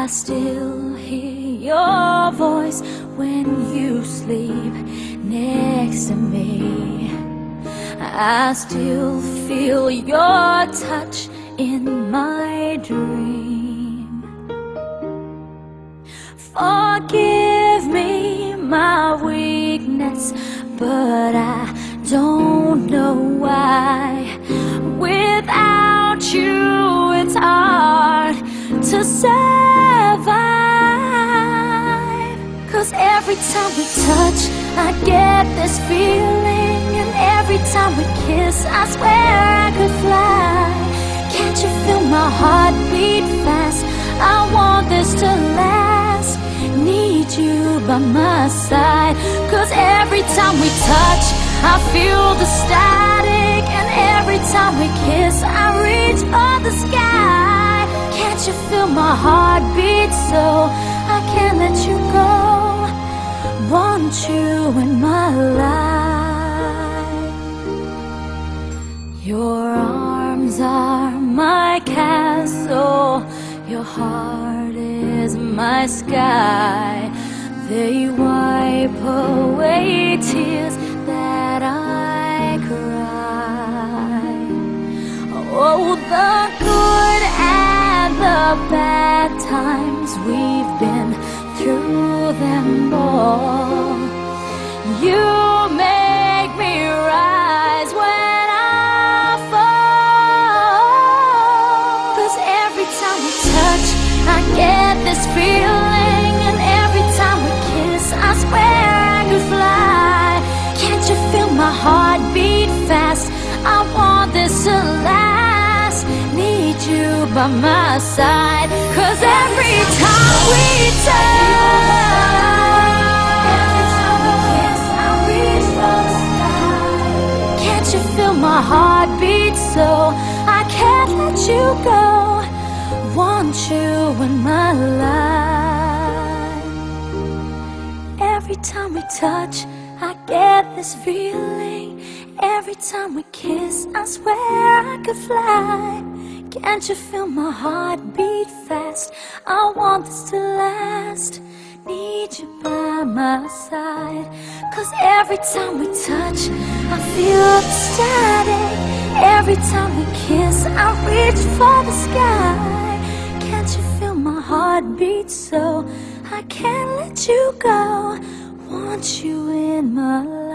still hear your voice when you sleep next to me. I still feel your touch in my dream. Forgive me my weakness, but I don't know why. Without you, it's hard to survive. 'Cause every time we touch, I get this feeling, and every time we kiss, I swear I could fly. Can't you feel my heart beat fast? I want this to last. Need you by my side. 'Cause every time we touch, I feel the static, and every time we kiss, I reach for the sky. Can't you feel my heart beat so I can't let you go? Want you in my life. Your arms are my castle, your heart is my sky. They wipe away tears that I cry. Oh, the good and the bad times, we've been through them all. You make me rise when I fall. 'Cause every time we touch, I get this feeling, and every time we kiss, I swear I could fly. Can't you feel my heart beat fast? I want this to last. Need you by my side. 'Cause every time we touch, every time we kiss, I reach for the sky. Can't you feel my heart beat so I can't let you go? Want you in my life. Every time we touch, I get this feeling. Every time we kiss, I swear I could fly. Can't you feel my heart beat fast? I want this to last. Need you by my side. 'Cause every time we touch, I feel the static. Every time we kiss, I reach for the sky. Can't you feel my heart beat so I can't let you go? Want you in my life.